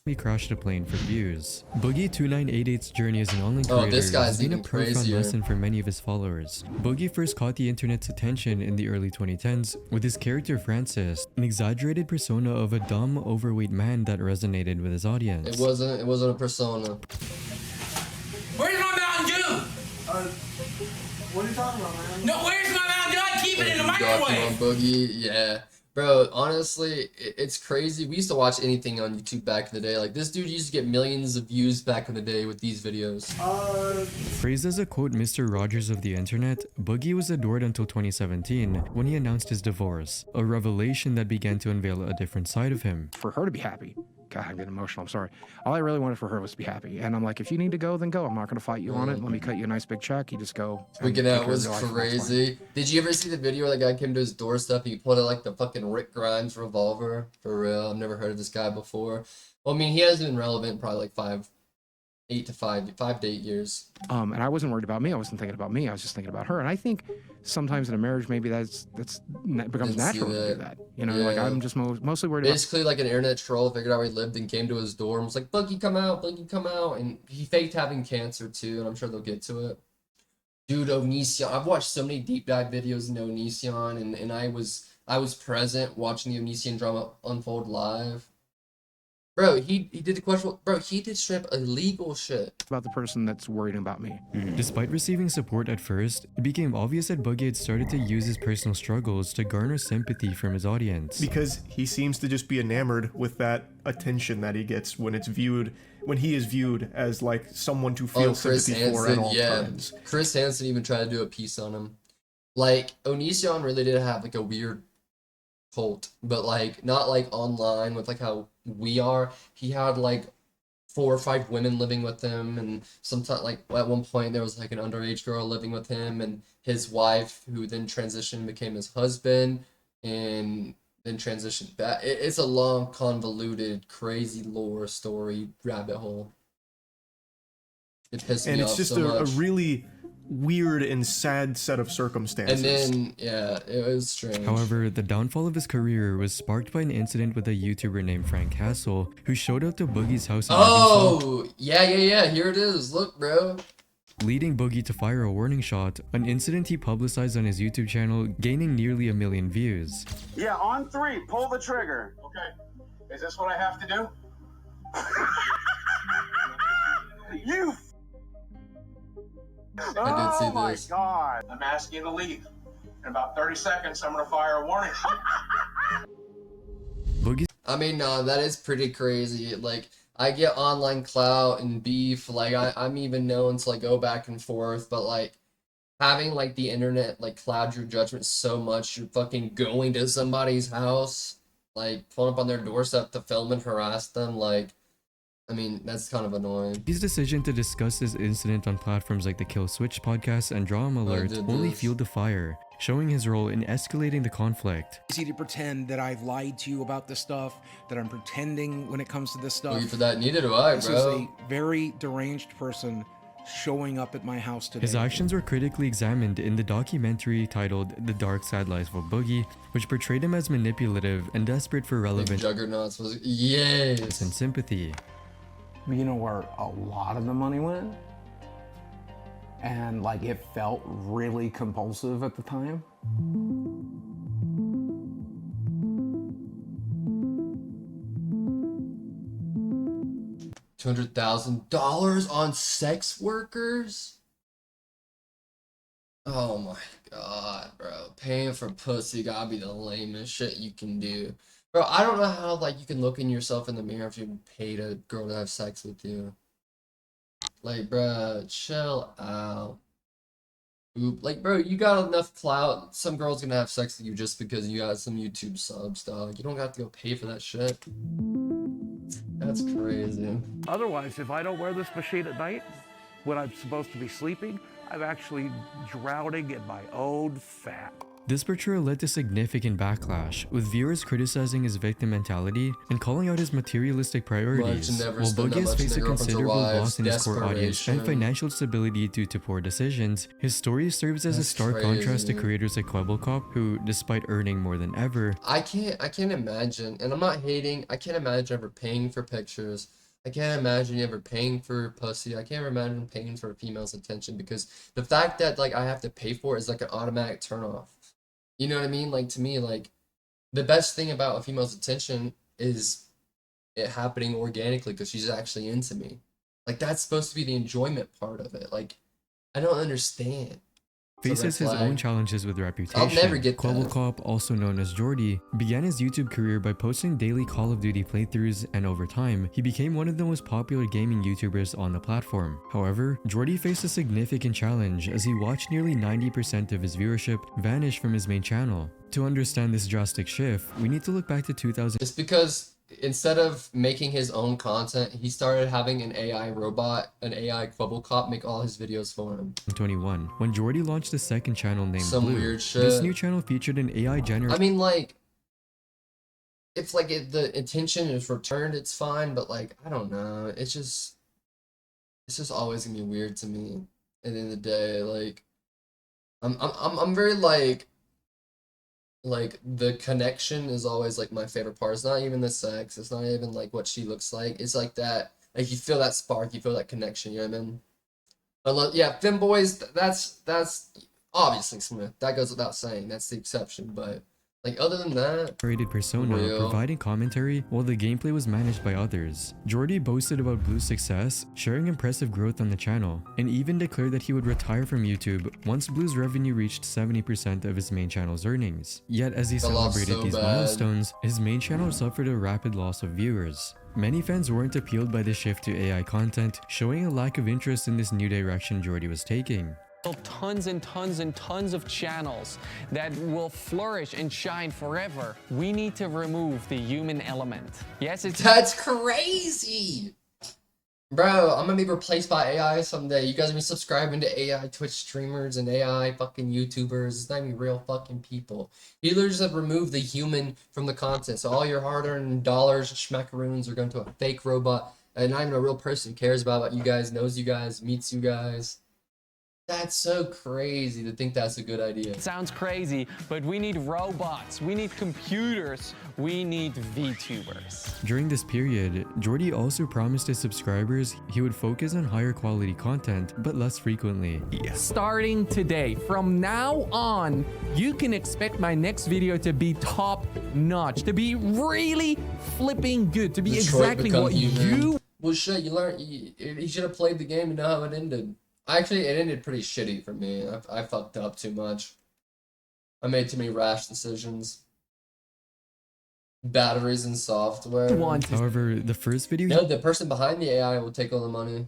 he crashed a plane for views. Boogie2988's journey as an online creator this guy's has been a even profound crazier. lesson for many of his followers. Boogie first caught the internet's attention in the early 2010s with his character Francis, an exaggerated persona of a dumb, overweight man that resonated with his audience. It wasn't a persona. Where's my Mountain Dew? What are you talking about, man? No, where's my Mountain Dew? I keep it in the Docking microwave. on Boogie, yeah. Bro, honestly, it's crazy. We used to watch anything on YouTube back in the day. Like, this dude used to get millions of views back in the day with these videos. Praised as a quote Mr. Rogers of the internet, Boogie was adored until 2017 when he announced his divorce, a revelation that began to unveil a different side of him. For her to be happy. God, I'm getting emotional, I'm sorry. All I really wanted for her was to be happy. And I'm like, if you need to go, then go. I'm not going to fight you on it. Let me cut you a nice big check. You just go. Freaking out was crazy. Did you ever see the video where the guy came to his doorstep and he pulled out like the fucking Rick Grimes revolver? For real, I've never heard of this guy before. Well, I mean, he hasn't been relevant probably like 5 to 8 years. And I wasn't worried about me. I wasn't thinking about me. I was just thinking about her. And I think sometimes in a marriage, maybe that becomes natural to do that. You know, like I'm just mostly worried Basically, like an internet troll figured out where he lived and came to his door and was like, Boogie, come out, Boogie, come out. And he faked having cancer too, and I'm sure they'll get to it. Dude, Onision, I've watched so many deep dive videos into Onision, and I was present watching the Onision drama unfold live. Bro, he did the question. Bro, he did straight up illegal shit. about the person that's worried about me. Despite receiving support at first, it became obvious that Boogie had started to use his personal struggles to garner sympathy from his audience. Because he seems to just be enamored with that attention that he gets when he is viewed as like someone to feel sympathy for at all times. Chris Hansen even tried to do a piece on him. Like, Onision really did have like a weird cult, but like not like online with like how we are. He had like 4 or 5 women living with him, and sometimes like at one point there was like an underage girl living with him and his wife, who then transitioned and became his husband and then transitioned back. It's a long, convoluted, crazy lore story rabbit hole. It pissed me off so much. And it's just a really weird and sad set of circumstances. And then, yeah, it was strange. However, the downfall of his career was sparked by an incident with a YouTuber named Frank Castle, who showed up to Boogie's house in Arkansas, yeah, here it is. Look, bro. leading Boogie to fire a warning shot, an incident he publicized on his YouTube channel, gaining nearly 1 million views. Yeah, on 3, pull the trigger. Okay. Is this what I have to do? You. I did see Oh my this. God. I'm asking you to leave. In about 30 seconds, I'm going to fire a warning shot. I mean, no, that is pretty crazy. Like, I get online clout and beef. Like, I'm even known to, like, go back and forth. But, like, having, like, the internet, like, cloud your judgment so much, you're fucking going to somebody's house, like, pulling up on their doorstep to film and harass them, like, I mean, that's kind of annoying. His decision to discuss this incident on platforms like the Kill Switch podcast and Drama Alert only fueled the fire, showing his role in escalating the conflict. It's easy to pretend that I've lied to you about this stuff, that I'm pretending when it comes to this stuff. Well, for that, neither do I, This bro. is a very deranged person showing up at my house today. His actions were critically examined in the documentary titled The Dark Side Life of Boogie, which portrayed him as manipulative and desperate for relevant Juggernauts was yes and sympathy. You know where a lot of the money went? And like it felt really compulsive at the time? $200,000 on sex workers? Oh my god, bro. Paying for pussy gotta be the lamest shit you can do. Bro, I don't know how, like, you can look in yourself in the mirror if you paid a girl to have sex with you. Like, bro, chill out. Oop. Like, bro, you got enough clout. Some girl's gonna have sex with you just because you got some YouTube subs, dog. You don't have to go pay for that shit. That's crazy. Otherwise, if I don't wear this machine at night, when I'm supposed to be sleeping, I'm actually drowning in my own fat. This portrayal led to significant backlash, with viewers criticizing his victim mentality and calling out his materialistic priorities, while Boogie has faced a considerable loss in his core audience and financial stability due to poor decisions. His story serves as a stark contrast to creators like Cop, who, despite earning more than ever, I can't imagine, and I'm not hating, I can't imagine ever paying for pictures. I can't imagine ever paying for pussy. I can't imagine paying for a female's attention, because the fact that like I have to pay for it is like an automatic turnoff. You know what I mean? Like, to me, like, the best thing about a female's attention is it happening organically because she's actually into me. Like, that's supposed to be the enjoyment part of it. Like, I don't understand. faces his own challenges with reputation. I'll never get that. Cop, also known as Jordy, began his YouTube career by posting daily Call of Duty playthroughs, and over time, he became one of the most popular gaming YouTubers on the platform. However, Jordy faced a significant challenge as he watched nearly 90% of his viewership vanish from his main channel. To understand this drastic shift, we need to look back to 2000. It's because instead of making his own content, he started having an AI robot, an AI Cop make all his videos for him. 2021, when Jordy launched a second channel named Some Blue. weird shit. This new channel featured an AI generated. I mean, like, if like the intention is returned, it's fine, but like, I don't know. It's just always gonna be weird to me. At the end of the day, like, I'm very like the connection is always like my favorite part. It's not even the sex. It's not even like what she looks like. It's like that. Like, you feel that spark. You feel that connection. You know what I mean? Unless, yeah, femboys. That's obviously Smith. That goes without saying. That's the exception. But like, other than that, persona providing commentary while the gameplay was managed by others. Jordy boasted about Blue's success, sharing impressive growth on the channel, and even declared that he would retire from YouTube once Blue's revenue reached 70% of his main channel's earnings. Yet as he celebrated these milestones, his main channel suffered a rapid loss of viewers. Many fans weren't appealed by the shift to AI content, showing a lack of interest in this new direction Jordy was taking. Tons and tons and tons of channels that will flourish and shine forever. We need to remove the human element. Yes, that's crazy. Bro, I'm gonna be replaced by AI someday. You guys are gonna be subscribing to AI Twitch streamers and AI fucking YouTubers. It's not even real fucking people. You literally just have removed the human from the content. So all your hard-earned dollars, schmackaroons, are going to a fake robot, and not even a real person who cares about you guys, knows you guys, meets you guys. That's so crazy to think that's a good idea. It sounds crazy, but we need robots, we need computers, we need VTubers. During this period, Jordy also promised his subscribers he would focus on higher quality content, but less frequently. Starting today, from now on, you can expect my next video to be top notch, to be really flipping good, to be exactly what you... Well, shit, you learned, you should have played the game and know how it ended. Actually, it ended pretty shitty for me. I fucked up too much. I made too many rash decisions. Batteries and software. However, the first video no, the person behind the AI will take all the money.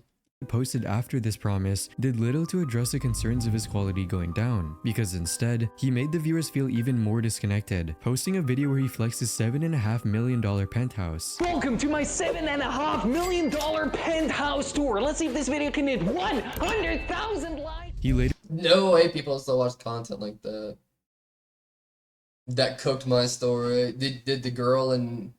Posted after this promise did little to address the concerns of his quality going down, because instead, he made the viewers feel even more disconnected, posting a video where he flexed his $7.5 million penthouse. Welcome to my $7.5 million penthouse tour. Let's see if this video can hit 100,000 likes. He later... No way people still watch content like that. That cooked my story. Did the girl and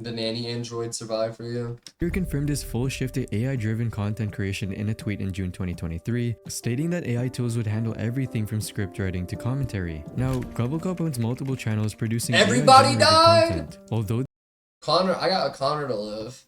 the nanny android survive for you? He confirmed his full shift to AI-driven content creation in a tweet in June 2023, stating that AI tools would handle everything from script writing to commentary. Now, Cop owns multiple channels producing everybody died! Content. Although I got a Connor to live,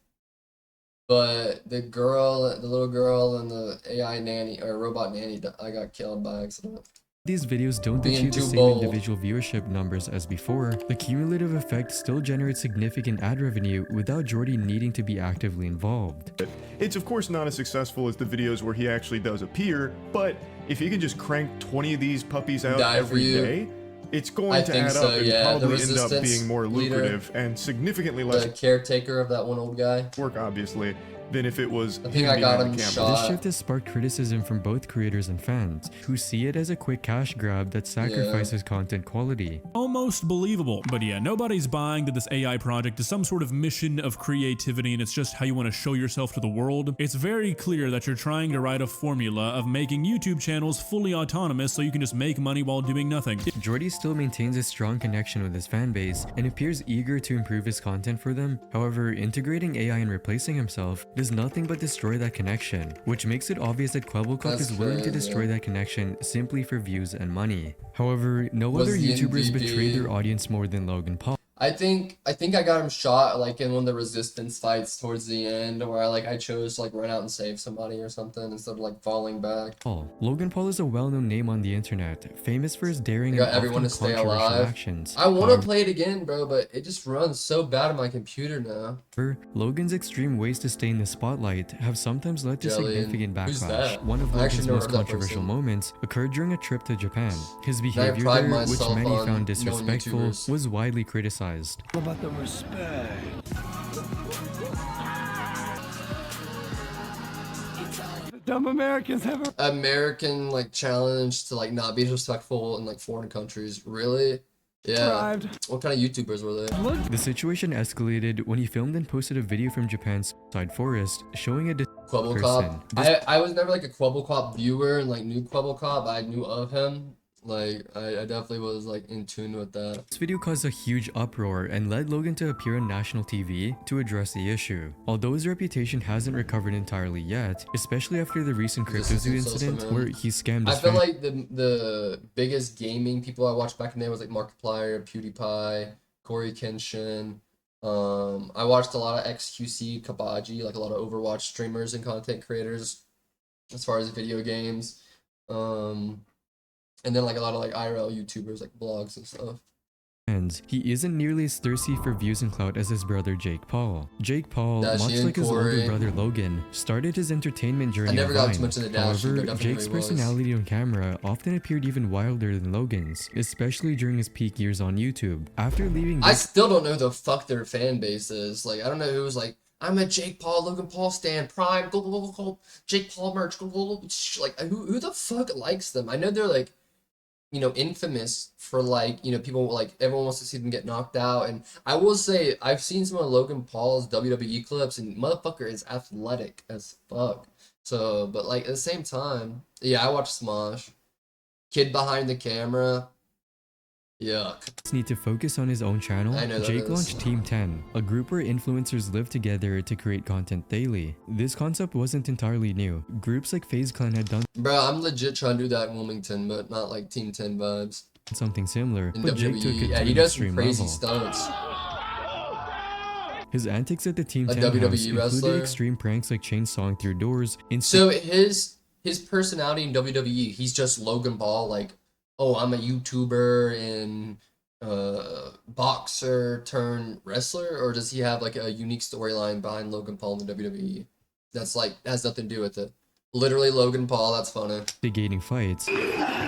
but the little girl and the AI nanny or robot nanny, I got killed by accident. These videos don't achieve the same individual viewership numbers as before, the cumulative effect still generates significant ad revenue without Jordy needing to be actively involved. It's of course not as successful as the videos where he actually does appear, but if he can just crank 20 of these puppies out every day, it's going to add up and probably end up being more lucrative and significally less the caretaker of that one old guy work, obviously. than if it was I think I got him shot. This shift has sparked criticism from both creators and fans, who see it as a quick cash grab that sacrifices content quality. Almost believable, but yeah, nobody's buying that this AI project is some sort of mission of creativity and it's just how you want to show yourself to the world. It's very clear that you're trying to write a formula of making YouTube channels fully autonomous so you can just make money while doing nothing. Jordy still maintains a strong connection with his fan base and appears eager to improve his content for them. However, integrating AI and replacing himself does nothing but destroy that connection, which makes it obvious that CloutChasing is willing to destroy that connection simply for views and money. However, no other YouTubers betray their audience more than Logan Paul. I think I got him shot like in one of the resistance fights towards the end, where I chose to like run out and save somebody or something instead of like falling back. Logan Paul is a well-known name on the internet, famous for his daring and everyone often to stay controversial alive. actions. I want to play it again, bro, but it just runs so bad on my computer now. Logan's extreme ways to stay in the spotlight have sometimes led to significant Who's backlash. that? One of I actually Logan's never most heard that controversial person. moments occurred during a trip to Japan. His I behavior pride there, which myself many on found knowing disrespectful, YouTubers. was widely criticized. All about the respect. Dumb Americans have American like challenge to like not be disrespectful in like foreign countries. Really? Yeah. What kind of YouTubers were they? The situation escalated when he filmed and posted a video from Japan's side forest showing a Quebble person. Cop. I was never like a Quebble Cop viewer and like knew Quebble Cop. I knew of him. Like I definitely was like in tune with that. This video caused a huge uproar and led Logan to appear on national TV to address the issue. Although his reputation hasn't recovered entirely yet, especially after the recent CryptoZoo incident where he scammed his I feel fans. like the biggest gaming people I watched back in the day was like Markiplier, PewDiePie, Corey Kenshin. I watched a lot of XQC, Kabaji, like a lot of Overwatch streamers and content creators as far as video games. And then like a lot of like IRL YouTubers, like blogs and stuff. He isn't nearly as thirsty for views and clout as his brother Jake Paul. Jake Paul, much like his older brother Logan, started his entertainment journey I never on got too Vine. much into Dash, but However, definitely Jake's was. personality on camera often appeared even wilder than Logan's, especially during his peak years on YouTube. After leaving I still don't know who the fuck their fan base is. Like I don't know who was like, I'm a Jake Paul, Logan Paul stan, Prime, go, Jake Paul merch, go, like who the fuck likes them? I know they're like, you know, infamous for like, you know, people like everyone wants to see them get knocked out. And I will say I've seen some of Logan Paul's WWE clips and motherfucker is athletic as fuck. So, but like at the same time, yeah, I watch Smosh. Kid behind the camera. Yuck. need to focus on his own channel, I know that Jake is. launched Team 10, a group where influencers live together to create content daily. This concept wasn't entirely new. Groups like FaZe Clan had done Bro, I'm legit trying to do that in Wilmington, but not like Team 10 vibes. something similar, In but Jake WWE, took it yeah, to he an does some extreme crazy level. stunts. His antics at the Team A 10 house WWE included wrestler? extreme pranks like chainsawing through doors. So his personality in WWE, he's just Logan Paul, like, oh, I'm a YouTuber and boxer turned wrestler, or does he have like a unique storyline behind Logan Paul in the WWE? That's like has nothing to do with it. Literally Logan Paul, that's funny. Instigating fights,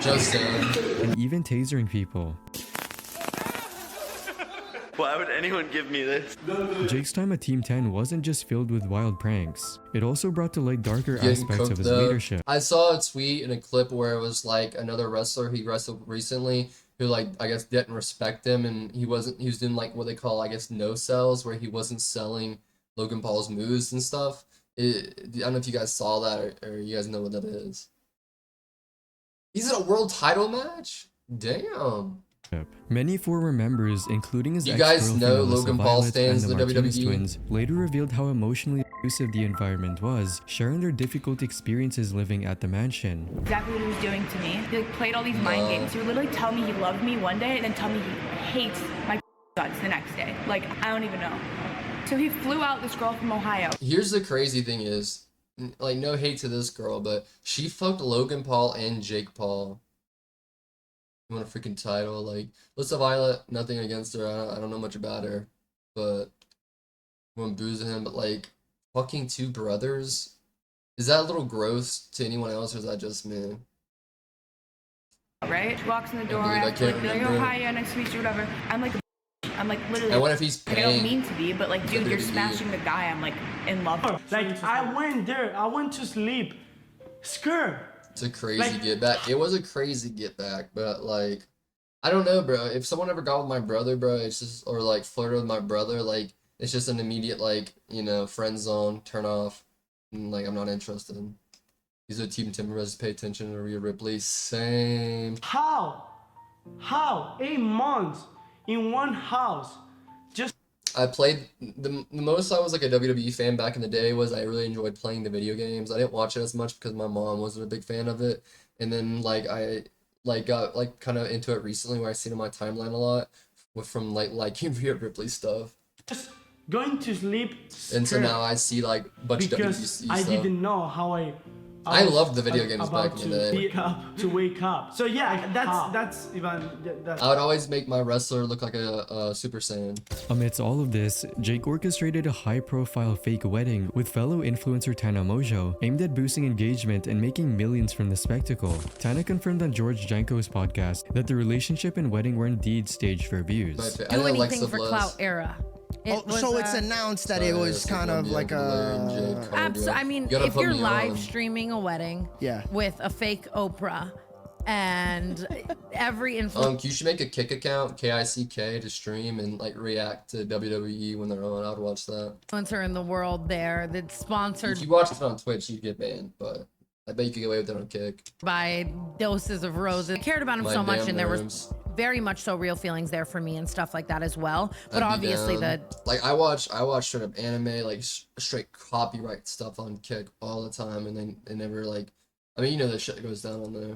Just saying. and even tasering people. Why would anyone give me this? Jake's time at Team 10 wasn't just filled with wild pranks. It also brought to light darker Getting aspects of cooked his up. leadership. I saw a tweet in a clip where it was like another wrestler he wrestled recently who like I guess didn't respect him, and he was doing like what they call I guess no sells, where he wasn't selling Logan Paul's moves and stuff. I don't know if you guys saw that or you guys know what that is. He's in a world title match? Damn. Many former members, including his You guys ex-girlfriend know Alyssa Logan Paul Violet stands and the in the Martinez WWE? twins, later revealed how emotionally abusive the environment was, sharing their difficult experiences living at the mansion. Exactly what he was doing to me. He like played all these mind games. He would literally tell me he loved me one day and then tell me he hates my guts the next day. Like, I don't even know. So he flew out this girl from Ohio. Here's the crazy thing is, like, no hate to this girl, but she fucked Logan Paul and Jake Paul. You want a freaking title? Like, Alyssa Violet, nothing against her. I don't know much about her, but I'm boozing him. But like, fucking two brothers, is that a little gross to anyone else, or is that just me? Right? She walks in the door. Dude, I after, can't like, remember. oh, hi, yeah, nice to meet you, whatever. I'm like, I'm like literally. And what if he's like, I don't paying mean to be, but like, dude, you're WWE? smashing the guy I'm like in love with. Like, I went there, I went to sleep. Scared. It's a crazy get back. It was a crazy get back, but like, I don't know, bro. If someone ever got with my brother, bro, it's just, or like flirted with my brother, like, it's just an immediate, like, you know, friend zone, turn off. And, like, I'm not interested. These are Team Timberers, pay attention to Rhea Ripley. Same. How? 8 months in one house. Just. I played, the most I was like a WWE fan back in the day was I really enjoyed playing the video games. I didn't watch it as much because my mom wasn't a big fan of it. And then, like, I, like, got, like, kind of into it recently where I seen it on my timeline a lot from, like, liking Rhea Ripley stuff. Just going to sleep. And so now I see like a bunch of because WC I stuff. didn't know how I loved the video games back in the day. To wake up. So yeah, that's even. I would always make my wrestler look like a Super Saiyan. Amidst all of this, Jake orchestrated a high-profile fake wedding with fellow influencer Tana Mojo, aimed at boosting engagement and making millions from the spectacle. Tana confirmed on George Janko's podcast that the relationship and wedding were indeed staged for views. Do anything for Clout era. So it's announced that it was kind of like a. I mean, if you're live streaming a wedding, with a fake Oprah, and every influencer, you should make a Kick account, KICK, to stream and like react to WWE when they're on. I'd watch that. Influencer in the world there that's sponsored. If you watched it on Twitch, you'd get banned, but I bet you could get away with it on Kick. By doses of roses. I cared about him so much, and there was very much so real feelings there for me and stuff like that as well. But obviously I watch straight up anime, like straight copyright stuff on Kick all the time, and they never like, I mean, you know, the shit goes down on there.